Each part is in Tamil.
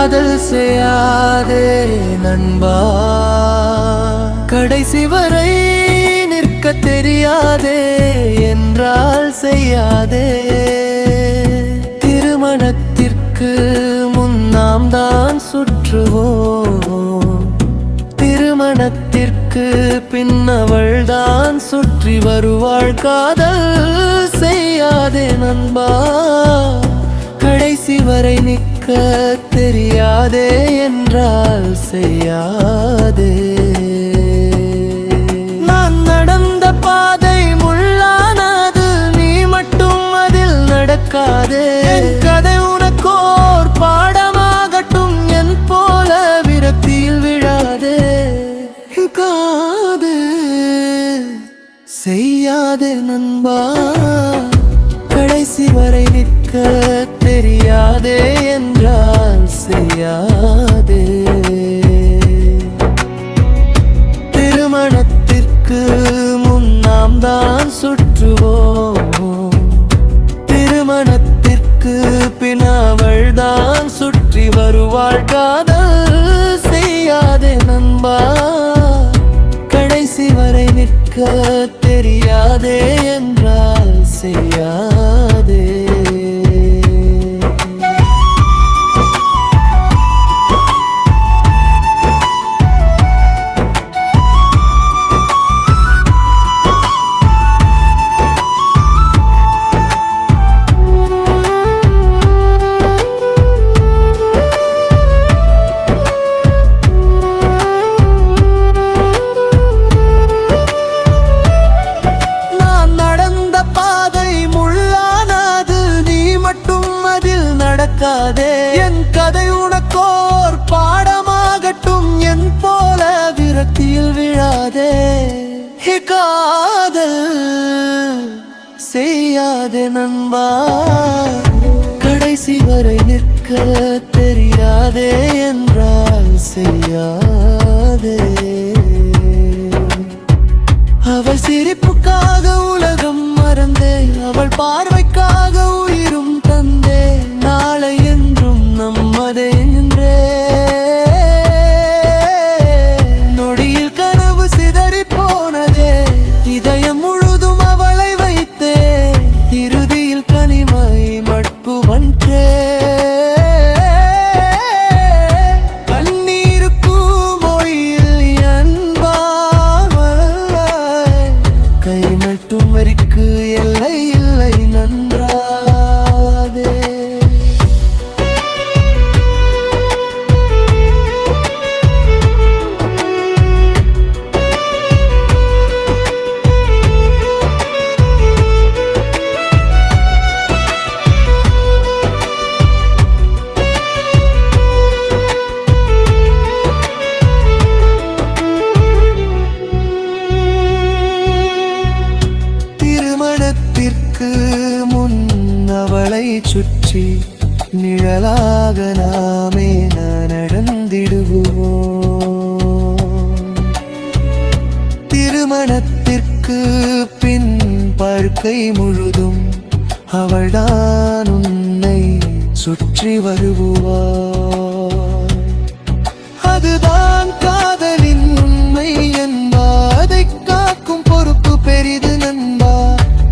காதல் செய்யாதே நண்பா, கடைசி வரை நிற்க தெரியாதே என்றால் செய்யாதே. திருமணத்திற்கு முன் நாம் தான் சுற்றுவோம், திருமணத்திற்கு பின் அவள் தான் சுற்றி வருவாள். காதல் செய்யாதே நண்பா, கடைசி வரை நிற்க தெரியாதே என்றால் செய்யாதே. நான் நடந்த பாதை முள்ளானது, நீ மட்டும் அதில் நடக்காதே. என் கதை உனக்கோர் பாடமாகட்டும், என் போல விரக்தியில் விழாதே. காதல் செய்யாதே நண்பா, கடைசி வரை நிற்க தெரியாதே என்றால் செய்யாதே. திருமணத்திற்கு முன் நாம் தான் சுற்றுவோம், திருமணத்திற்கு பின் அவள் தான் சுற்றி வருவாள். காதல் செய்யாதே நண்பா, கடைசி வரை நிற்க தெரியாதே என்றால் செய்யாதே. என் கதை உனக்கோர் பாடமாகட்டும், என் போல விரக்தியில் விழாதே. காதல் செய்யாதே நண்பா, கடைசி வரை நிற்க தெரியாதே என்றால் செய்யாதே. அவள் சிரிப்புக்காக உலகம் மறந்தேன், அவள் பார்வைக்காக உயிரும் தந்தே. நாளை என்றும் நம்மதே என்றே, நொடியில் கனவு சிதறி போனதே. இதயம் முழுதும் அவளை வைத்தே, இறுதியில் கனிமை மட்பு வன்றே. கண்ணீருக்கும் மொழியில் அன்பாய், கை மட்டும் வரிக்கு எல்லை இல்லை நன்றாதே. திருமணத்திற்கு முன் அவளை சுற்றி நிழலாக நாமே நடந்திடுவோம். திருமணத்திற்கு பின் படுக்கை முழுதும் அவள்தான் உன்னை சுற்றி வருவாள். அதுதான் காதலின் உண்மை என்பா, அதை காக்கும் பொறுப்பு பெரிது நண்பா.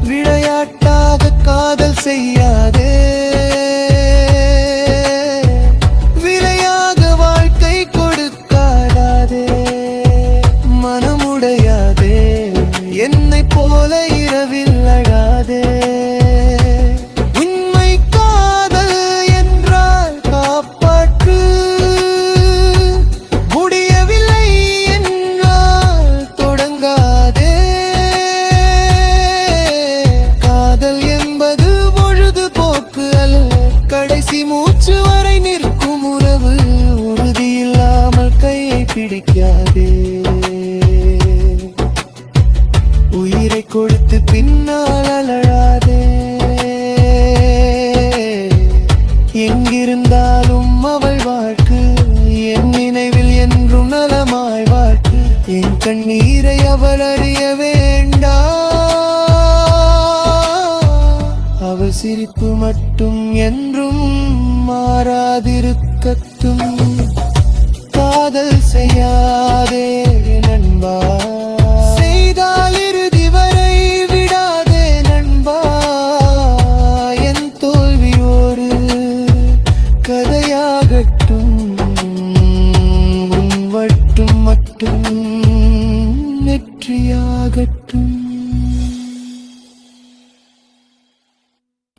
விளையாட்டாக காதல் செய்யாதே, விலையாக வாழ்க்கை கொடுக்காதே. மனமுடையாதே, என்னை போல இரவில் அழாதே. உண்மை காதல் என்றால் காப்பாற்று, முடியவில்லை என்றால் தொடங்காதே. காதல் என்பது பொழுதுபோக்கு அல்ல, கடைசி மூச்சு வரை நிற்கும் உறவு. உறுதியில்லாமல் கையை பிடிக்காதே, உயிரை கொடுத்து பின்னால் அலழாதே. எங்கிருந்தாலும் அவள் வாழ்க்கை என் நினைவில் என்றும் நலமாய் வாழ்க்கை. என் கண்ணீரை அவள் அறிய வேண்டாம், அவள் சிரிப்பு மட்டும் என்றும் மாறாதிருக்கும். கத்தும் காதல் செய்யாதே நண்பா, செய்தால் இறுதி வரை விடாதே நண்பா. என் தோல்வி ஒரு கதையாகட்டும், உன் வட்டும் மட்டும் வெற்றியாகட்டும்.